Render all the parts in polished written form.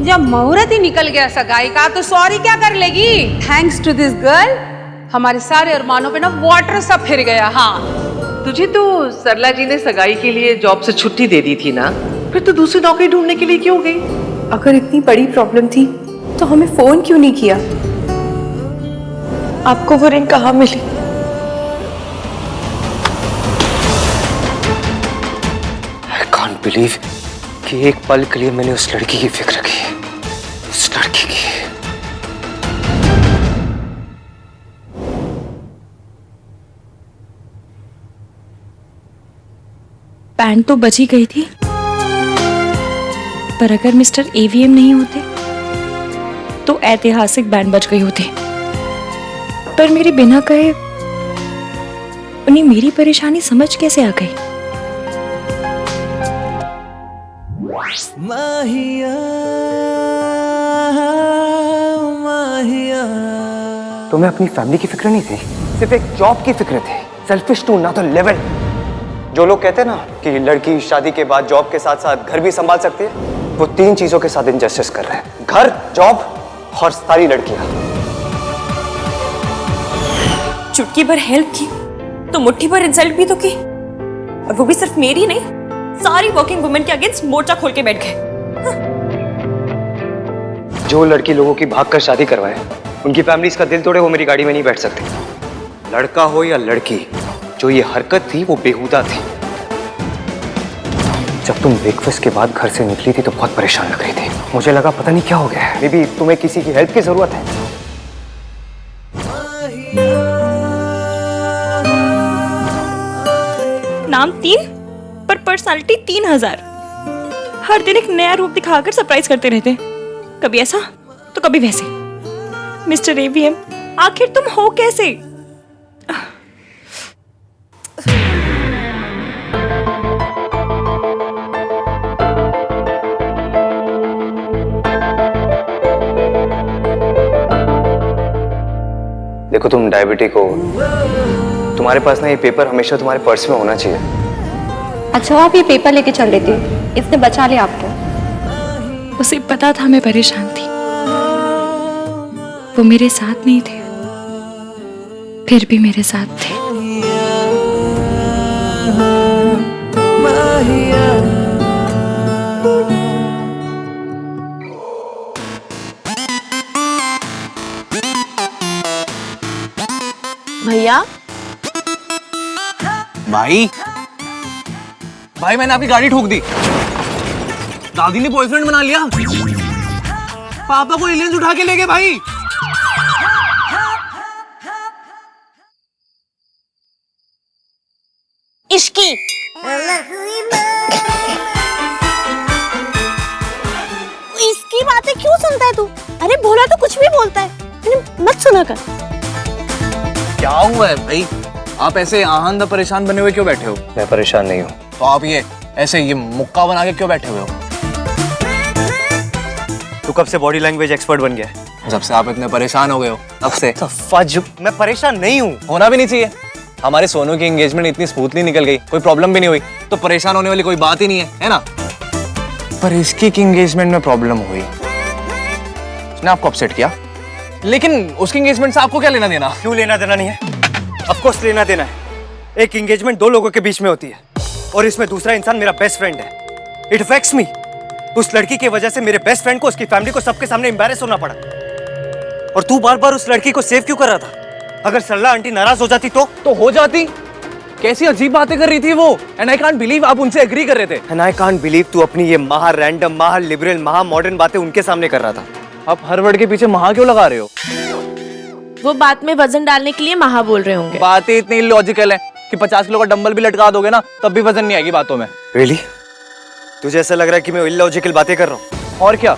जब मुहूर्त ही निकल गया सगाई का तो सॉरी क्या कर लेगी। थैंक्स टू दिस गर्ल हमारे सारे अरमानों पे ना वाटर सा फिर गया। हाँ तुझे तो सरला जी ने सगाई के लिए जॉब से छुट्टी दे दी थी ना, फिर तो दूसरी नौकरी ढूंढने के लिए क्यों गई? अगर इतनी बड़ी प्रॉब्लम थी तो हमें फोन क्यों नहीं किया? आपको वो रिंग कहाँ मिली? I can't believe कि एक पल के लिए मैंने उस लड़की की फिक्र की, उस लड़की की। बैंड तो बच ही गई थी, पर अगर मिस्टर एवीएम नहीं होते तो ऐतिहासिक बैंड बच गई होती। पर मेरे बिना कहे उन्हें मेरी परेशानी समझ कैसे आ गई? माहिया, माहिया। तुम्हें अपनी फैमिली की फिक्र नहीं थी, सिर्फ एक जॉब की फिक्र थी। सेल्फिश टू ना तो लेवल। जो लोग कहते हैं ना कि लड़की शादी के बाद जॉब के साथ साथ घर भी संभाल सकती है, वो तीन चीजों के साथ इनजस्टिस कर रहे हैं: घर, जॉब और सारी लड़कियां। चुटकी भर हेल्प की तो मुट्ठी भर इंसल्ट भी तो की, और वो भी सिर्फ मेरी नहीं, सारी वर्किंग वुमेन के अगेंस्ट मोर्चा खोल के बैठ गए। जो लड़की लोगों की भागकर शादी करवाए, उनकी फैमिलीज का दिल तोड़े, वो मेरी गाड़ी में नहीं बैठ सकती। लड़का हो या लड़की, जो ये हरकत थी वो बेहुदा थी। जब तुम ब्रेकफास्ट के बाद घर से निकली थी तो बहुत परेशान लग रही थी। मुझे लगा पता नहीं क्या हो गया है, मे बी तुम्हें किसी की हेल्प की जरूरत है। नाम 3 पर पर्सनालिटी 3000। हर दिन एक नया रूप दिखाकर सरप्राइज करते रहते, कभी ऐसा तो कभी वैसे। मिस्टर एवीएम, आखिर तुम हो कैसे? देखो तुम डायबिटिक हो, तुम्हारे पास ना ये पेपर हमेशा तुम्हारे पर्स में होना चाहिए। अच्छा आप ये पेपर लेके चल देती, इसने बचा लिया आपको। उसे पता था मैं परेशान थी, वो मेरे साथ नहीं थे, फिर भी मेरे साथ थे। भैया भाई भाई मैंने आपकी गाड़ी ठोक दी। दादी ने बॉयफ्रेंड बना लिया। पापा को एलियंस उठा के ले गए भाई। इश्की इसकी बातें क्यों सुनता है तू? अरे भोला तो कुछ भी बोलता है, मत सुना कर। क्या हुआ है भाई? आप ऐसे आहंदा परेशान बने हुए क्यों बैठे हो? मैं परेशान नहीं हूँ। तो आप ये ऐसे ये मुक्का बना के क्यों बैठे हुए हो? तू कब से बॉडी लैंग्वेज एक्सपर्ट बन गया है? जब से आप इतने परेशान हो गए हो तब से। मैं परेशान नहीं हूँ। होना भी नहीं चाहिए। हमारे सोनू की एंगेजमेंट इतनी स्मूथली निकल गई, कोई प्रॉब्लम भी नहीं हुई, तो परेशान होने वाली कोई बात ही नहीं है ना? पर इसकी की एंगेजमेंट में प्रॉब्लम हुई, उसने आपको अपसेट किया। लेकिन उसकी एंगेजमेंट से आपको क्या लेना देना? क्यों लेना देना नहीं है? ऑफ कोर्स लेना देना है। एक एंगेजमेंट दो लोगों के बीच में होती है, और इसमें दूसरा इंसान मेरा बेस्ट फ्रेंड है। It affects me. उस लड़की की वजह से मेरे बेस्ट फ्रेंड को, उसकी फैमिली को, सबके सामने एम्बैरेस होना पड़ा। और तू बार बार उस लड़की को सेव क्यों कर रहा था? अगर सरला आंटी नाराज हो जाती तो हो जाती। कैसी अजीब बातें कर रही थी वो, एंड आई कांट बिलीव आप उनसे एग्री कर रहे थे। एंड आई कांट बिलीव तू अपनी ये महा रैंडम, महा लिबरल, महा मॉडर्न बातें उनके सामने कर रहा था। आप हर वर्ड के पीछे महा क्यों लगा रहे हो? वो बात में वजन डालने के लिए महा बोल रहे होंगे। बात ही इतनी इलॉजिकल है कि 50 किलो का डंबल भी लटका दोगे ना तब भी वजन नहीं आएगी बातों में। रियली? तुझे ऐसा लग रहा है कि मैं इलॉजिकल बातें कर रहा हूँ? और क्या?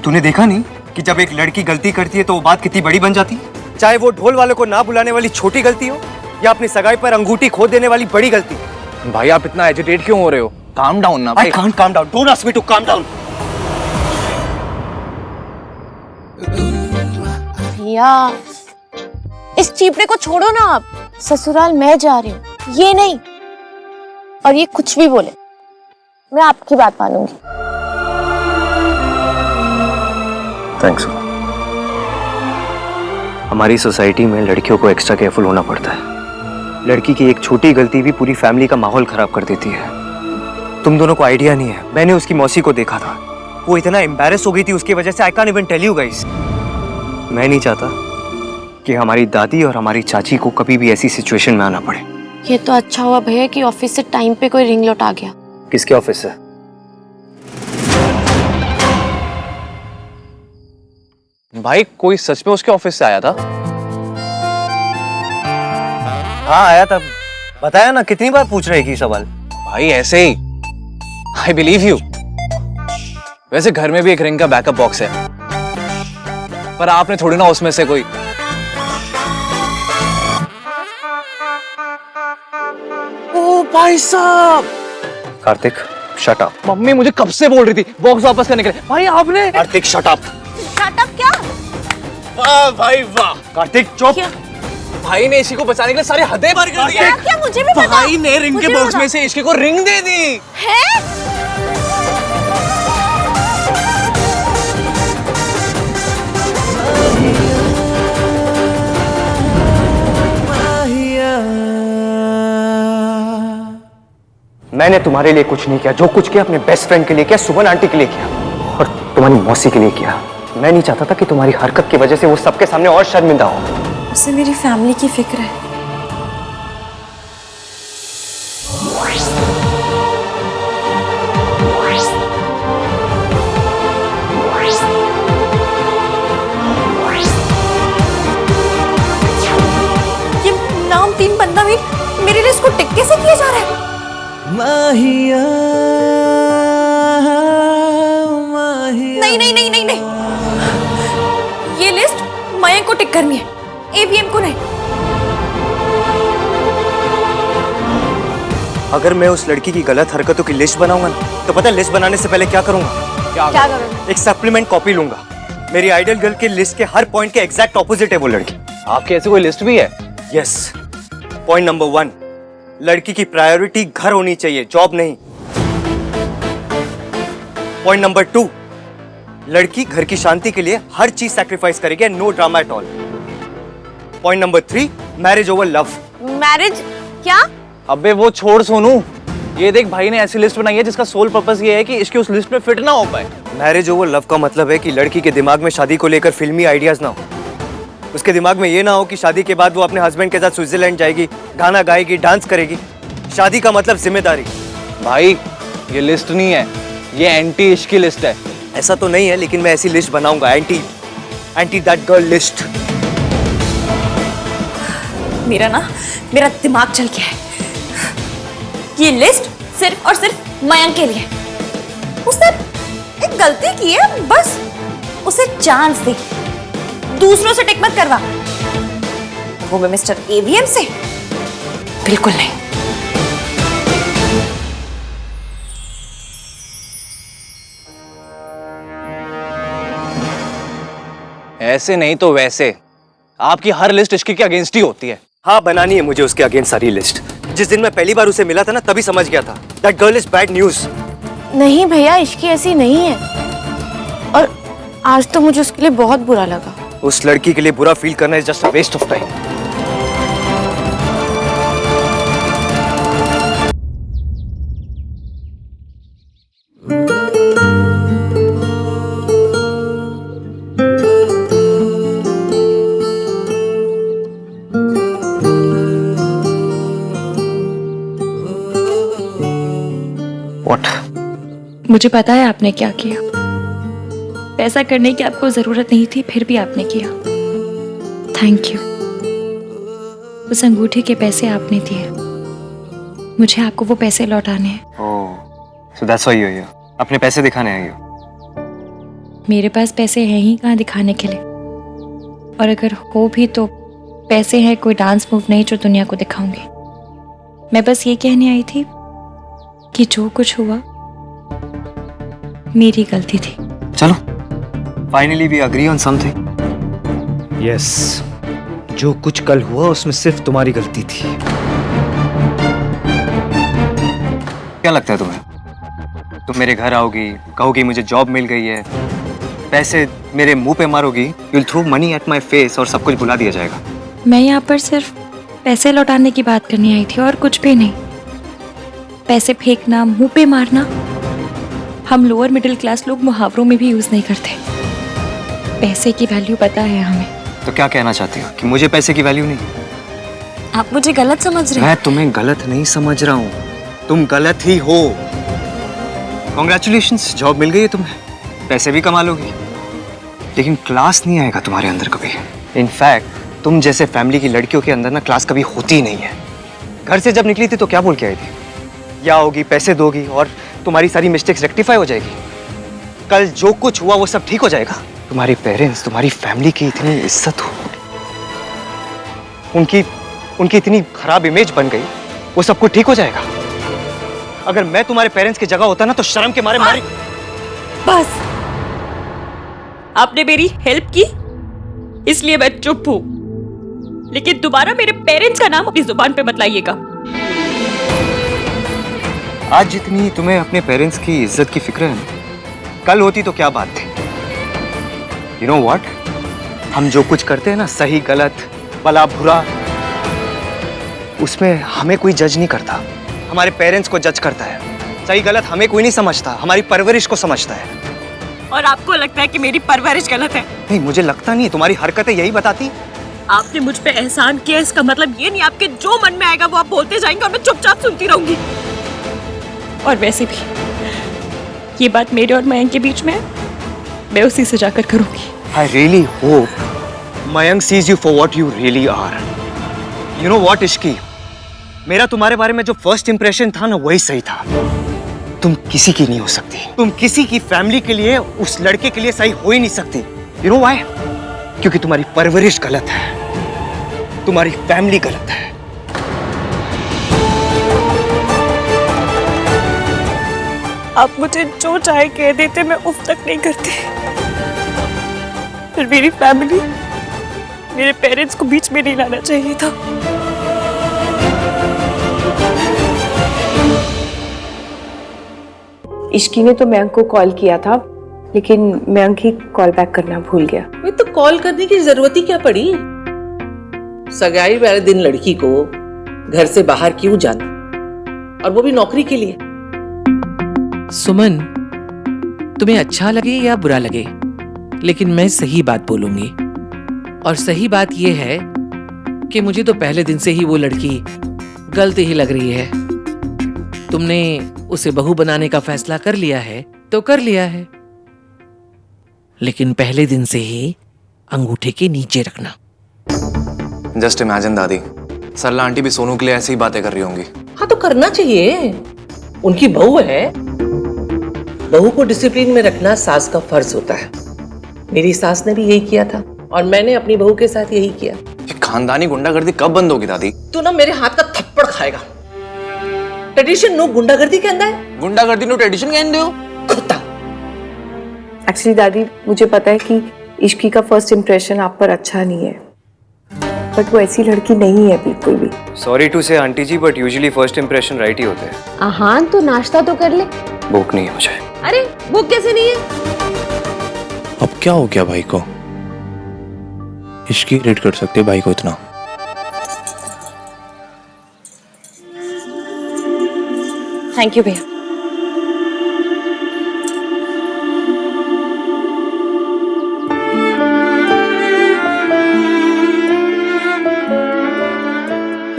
तूने देखा नहीं कि जब एक लड़की गलती करती है तो वो बात कितनी बड़ी बन जाती है? चाहे वो ढोल वाले को ना बुलाने वाली छोटी गलती हो, या अपनी सगाई पर अंगूठी खो देने वाली बड़ी गलती। भाई आप इतना एजिटेट क्यों हो रहे हो? काम डाउन ना। I can't calm down. Don't ask me to calm down. भैया इस चीपड़े को छोड़ो ना आप। ससुराल मैं जा रही हूँ, ये नहीं। और ये कुछ भी बोले मैं आपकी बात मानूंगी। थैंक्स। हमारी सोसाइटी में लड़कियों को एक्स्ट्रा केयरफुल होना पड़ता है। लड़की की एक छोटी गलती भी पूरी फैमिली का माहौल खराब कर देती है। तुम दोनों को आइडिया नहीं है, मैंने उसकी मौसी को देखा था, वो इतना एम्बैरेस हो गई थी उसकी वजह से। I can't even tell you guys. मैं नहीं चाहता कि हमारी दादी और हमारी चाची को कभी भी ऐसी सिचुएशन में आना पड़े। ये तो अच्छा हुआ भैया कि ऑफिस से टाइम पे कोई रिंग लौट आ गया। किसके ऑफिस से? भाई कोई सच में उसके ऑफिस से आया था? हाँ आया था, बताया ना, कितनी बार पूछ रहे की सवाल। भाई ऐसे ही, आई बिलीव यू। वैसे घर में भी एक रिंग का बैकअप बॉक्स है, पर आपने थोड़ी ना उसमें से कोई। ओ भाई साहब! Kartik shut up. मम्मी मुझे कब से बोल रही थी बॉक्स वापस करने के लिए। भाई आपने। Kartik shut up. Shut up क्या? वाह भाई वाह! कार्तिक चुप। क्या? भाई ने इसी को बचाने के लिए सारी हदें पार कर दी। क्या मुझे भी पता। भाई ने रिंग के बॉक्स में से इश्क को रिंग दे दी है? मैंने तुम्हारे लिए कुछ नहीं किया, जो कुछ किया अपने बेस्ट फ्रेंड के लिए किया, सुमन आंटी के लिए किया और तुम्हारी मौसी के लिए किया। मैं नहीं चाहता था कि तुम्हारी हरकत की वजह से वो सबके सामने और शर्मिंदा हो। उसे मेरी फैमिली की फिक्र है। ये नाम 3 बंदा भी मेरे लिए इसको टिक्के से किया जा रहा है। नहीं नहीं नहीं नहीं नहीं, ये लिस्ट मयंक को टिक करनी है, एवीएम को नहीं। अगर मैं उस लड़की की गलत हरकतों की लिस्ट बनाऊंगा ना, तो पता है लिस्ट बनाने से पहले क्या करूंगा? क्या करोगे? एक सप्लीमेंट कॉपी लूंगा। मेरी आइडियल गर्ल की लिस्ट के हर पॉइंट के एग्जैक्ट ऑपोजिट है वो लड़की। आपके ऐसे कोई लिस्ट भी है? यस। पॉइंट नंबर 1, लड़की की प्रायोरिटी घर होनी चाहिए, जॉब नहीं। पॉइंट नंबर 2, लड़की घर की शांति के लिए हर चीज सैक्रिफाइस करेगी, no drama at all. Point number 3, marriage over love. Marriage क्या? अबे वो छोड़ सोनू, ये देख भाई ने ऐसी लिस्ट बनाई है जिसका सोल पर्पस ये है कि इसकी उस लिस्ट में फिट ना हो पाए। मैरिज ओवर लव का मतलब है कि लड़की के दिमाग में शादी को लेकर फिल्मी आइडियाज ना हो। उसके दिमाग में ये ना हो कि शादी के बाद वो अपने हस्बैंड के साथ स्विट्जरलैंड जाएगी, गाना गाएगी, डांस करेगी। शादी का मतलब जिम्मेदारी। भाई ये लिस्ट नहीं है, ये एंटी इश्क की लिस्ट है। ऐसा तो नहीं है, लेकिन मैं ऐसी लिस्ट बनाऊंगा, एंटी दैट गर्ल लिस्ट। मेरा दिमाग चल गया है। ये लिस्ट सिर्फ और सिर्फ मयंक के लिए। उसने एक गलती की है, बस उसे चांस दे, दूसरों से टिक मत करवा। वो भी मिस्टर एवीएम से बिल्कुल नहीं। ऐसे नहीं तो वैसे आपकी हर लिस्ट इश्क के अगेंस्ट ही होती है। हाँ, बनानी है मुझे उसके अगेंस्ट सारी लिस्ट। जिस दिन मैं पहली बार उसे मिला था ना, तभी समझ गया था that girl is bad news. नहीं भैया, इश्की ऐसी नहीं है। और आज तो मुझे उसके लिए बहुत बुरा लगा। उस लड़की के लिए बुरा फील करना is just a waste of time. What? मुझे पता है आपने क्या किया। पैसा करने की आपको जरूरत नहीं थी, फिर भी आपने किया। Thank you. उस अंगूठी के पैसे आपने दिए, मुझे आपको वो पैसे लौटाने हैं। Oh, so that's why you're here. अपने पैसे दिखाने आई हो? मेरे पास पैसे हैं ही कहाँ दिखाने के लिए, और अगर हो भी तो पैसे हैं कोई डांस मूव नहीं जो दुनिया को दिखाऊंगी। मैं बस ये कहने आई थी कि जो कुछ हुआ मेरी गलती थी। चलो, finally we agree on something. Yes, जो कुछ कल हुआ उसमें सिर्फ तुम्हारी गलती थी। क्या लगता है तुम्हें? तुम मेरे घर आओगी, कहोगी मुझे जॉब मिल गई है, पैसे मेरे मुंह पे मारोगी, you'll throw money at my face और सब कुछ भुला दिया जाएगा। मैं यहाँ पर सिर्फ पैसे लौटाने की बात करने आई थी और कुछ भी नहीं। पैसे फेंकना, मुंह पे मारना हम लोअर मिडिल क्लास लोग मुहावरों में भी यूज नहीं करते। पैसे की वैल्यू पता है हमें। तो क्या कहना चाहती हो कि मुझे पैसे की वैल्यू नहीं? आप मुझे गलत समझ रहे हैं। मैं तुम्हें गलत नहीं समझ रहा हूँ, तुम गलत ही हो। कॉन्ग्रेचुलेशंस, जॉब मिल गई है तुम्हें, पैसे भी कमा लोगी, लेकिन क्लास नहीं आएगा तुम्हारे अंदर कभी। इनफैक्ट तुम जैसे फैमिली की लड़कियों के अंदर ना क्लास कभी होती ही नहीं है। घर से जब निकली थी तो क्या बोल के आई थी? या होगी, पैसे दोगी और तुम्हारी सारी मिस्टेक्स रेक्टिफाई हो जाएगी। कल जो कुछ हुआ वो सब ठीक हो जाएगा। तुम्हारे पेरेंट्स, तुम्हारी फैमिली की इतनी इज्जत हो, उनकी इतनी खराब इमेज बन गई, वो सब कुछ ठीक हो जाएगा। अगर मैं तुम्हारे पेरेंट्स की जगह होता ना तो शर्म के मारे मारी। बस आपने मेरी हेल्प की इसलिए मैं चुप हूं, लेकिन दोबारा मेरे पेरेंट्स का नाम अपनी जुबान पे मत लाइएगा। आज जितनी तुम्हें अपने पेरेंट्स की इज्जत की फिक्र है ना, कल होती तो क्या बात थी। यू नो व्हाट, हम जो कुछ करते हैं ना, सही गलत, भला बुरा, उसमें हमें कोई जज नहीं करता, हमारे पेरेंट्स को जज करता है। सही गलत हमें कोई नहीं समझता, हमारी परवरिश को समझता है। और आपको लगता है कि मेरी परवरिश गलत है? नहीं, मुझे लगता नहीं, तुम्हारी हरकतें यही बताती। आपने मुझ पे एहसान किया, इसका मतलब ये नहीं आपके जो मन में आएगा वो आप बोलते जाएंगे और मैं चुपचाप सुनती रहूंगी। और वैसे भी ये बात मेरे और मयंक के बीच में है, मैं उसी से जाकर करूंगी। I really hope Mayank sees you for what you really are. You know what, Ishki, मेरा तुम्हारे बारे में जो फर्स्ट इंप्रेशन था ना, वही सही था। तुम किसी की नहीं हो सकती, तुम किसी की फैमिली के लिए, उस लड़के के लिए सही हो ही नहीं सकती। You know why? क्योंकि तुम्हारी परवरिश गलत है, तुम्हारी फैमिली गलत है। आप मुझे जो चाहे कह देते, मैं उफ तक नहीं करती। फिर मेरी फैमिली, मेरे पेरेंट्स को बीच में नहीं लाना चाहिए था। इश्की ने तो मयंक को कॉल किया था, लेकिन मयंक ही कॉल बैक करना भूल गया। तो कॉल करने की जरूरत ही क्या पड़ी? सगाई वाले दिन लड़की को घर से बाहर क्यों जाना, और वो भी नौकरी के लिए? सुमन, तुम्हें अच्छा लगे या बुरा लगे, लेकिन मैं सही बात बोलूंगी। और सही बात यह है कि मुझे तो पहले दिन से ही वो लड़की गलत ही लग रही है। तुमने उसे बहू बनाने का फैसला कर लिया है तो कर लिया है, लेकिन पहले दिन से ही अंगूठे के नीचे रखना। जस्ट इमेजिन दादी, सरला आंटी भी सोनू के लिए ऐसी ही बातें कर रही होंगी। हाँ तो करना चाहिए, उनकी बहू है। बहू को डिसिप्लिन में रखना सास का फर्ज होता है। मेरी सास ने भी यही किया था और मैंने अपनी बहू के साथ यही किया। ये खानदानी गुंडागर्दी कब बंद होगी दादी? तू ना मेरे हाथ का थप्पड़ खाएगा। ट्रेडिशन नो गुंडागर्दी के अंदर है। गुंडागर्दी नो ट्रेडिशन कहते हो? कुत्ता। एक्चुअली दादी, मुझे पता है कि इश्की का फर्स्ट इंप्रेशन आप पर अच्छा नहीं है, बट वो ऐसी लड़की नहीं है बिल्कुल भी। Sorry to say aunty ji, but usually first impression right ही होते हैं। आहान, तो नाश्ता तो कर ले। भूख नहीं है मुझे। अरे भूख कैसे नहीं है? अब क्या हो गया भाई को? इश्की रेट कर सकते भाई को इतना? थैंक यू भैया।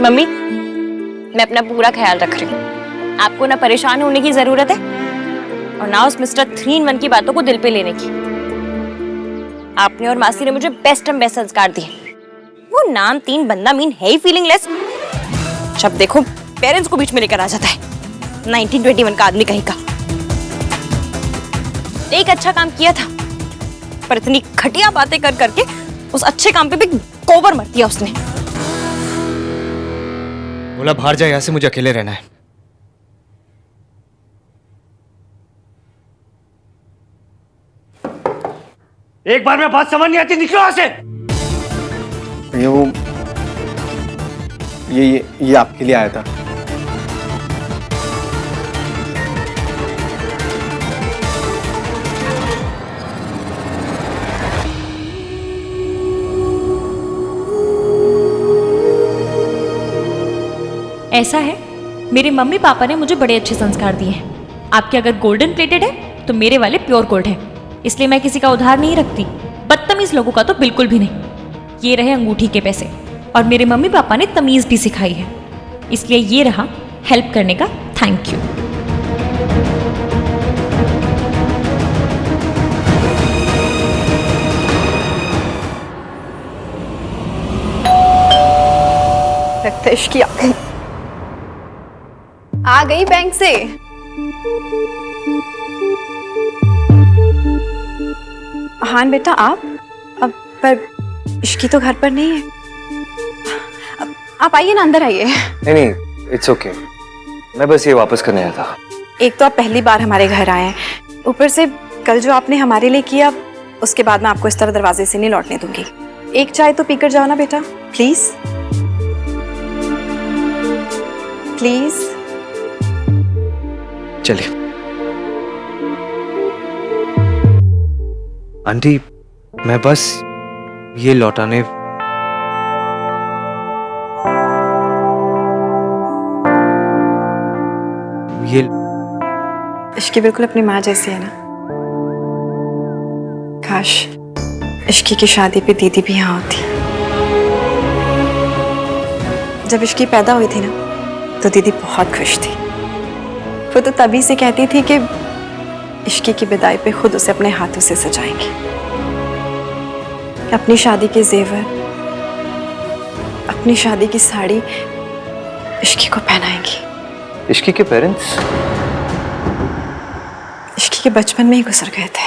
मम्मी, मैं अपना पूरा ख्याल रख रही हूँ। आपको ना परेशान होने की जरूरत है और ना उस मिस्टर 3-in-1 की बातों को दिल पे लेने की। आपने और मासी ने मुझे बेस्ट एंड बेस्ट संस्कार दिए। वो नाम 3 बंदा मीन है ही फीलिंगलेस। जब देखो पेरेंट्स को बीच में लेकर आ जाता है। 1921 का आदमी कहीं का। एक अच्छा काम किया था, पर इतनी घटिया बातें कर करके उस अच्छे काम पे भी गोबर मर दिया उसने। बोला बाहर जा, यहाँ से मुझे अकेले रहना है। एक बार में बात समझ नहीं आती, निकलो यहाँ से। ये आपके लिए आया था। ऐसा है, मेरे मम्मी पापा ने मुझे बड़े अच्छे संस्कार दिए हैं। आपके अगर गोल्डन प्लेटेड है तो मेरे वाले प्योर गोल्ड है, इसलिए मैं किसी का उधार नहीं रखती। बदतमीज लोगों का तो बिल्कुल भी नहीं। ये रहे अंगूठी के पैसे, और मेरे मम्मी पापा ने तमीज भी सिखाई है, इसलिए ये रहा हेल्प करने का थैंक यू। लगता है इश्की आ गई बैंक से। हाँ बेटा आप, अब पर इश्की तो घर पर नहीं है। आप आइए ना, अंदर आइए। नहीं, इट्स ओके। मैं बस ये वापस करने आया था। एक तो आप पहली बार हमारे घर आए हैं, ऊपर से कल जो आपने हमारे लिए किया, उसके बाद मैं आपको इस तरह दरवाजे से नहीं लौटने दूंगी। एक चाय तो पीकर जाओ ना बेटा, प्लीज प्लीज। चलिए। आंटी, मैं बस ये लौटाने ये इश्की बिल्कुल अपनी माँ जैसी है ना। काश इश्की की शादी पे दीदी भी यहाँ होती। जब इश्की पैदा हुई थी ना तो दीदी बहुत खुश थी। वो तो तभी से कहती थी कि इश्की की विदाई पे खुद उसे अपने हाथों से सजाएंगी, अपनी शादी के जेवर, अपनी शादी की साड़ी इश्की को पहनाएंगी। इश्की के पेरेंट्स इश्की के बचपन में ही गुजर गए थे।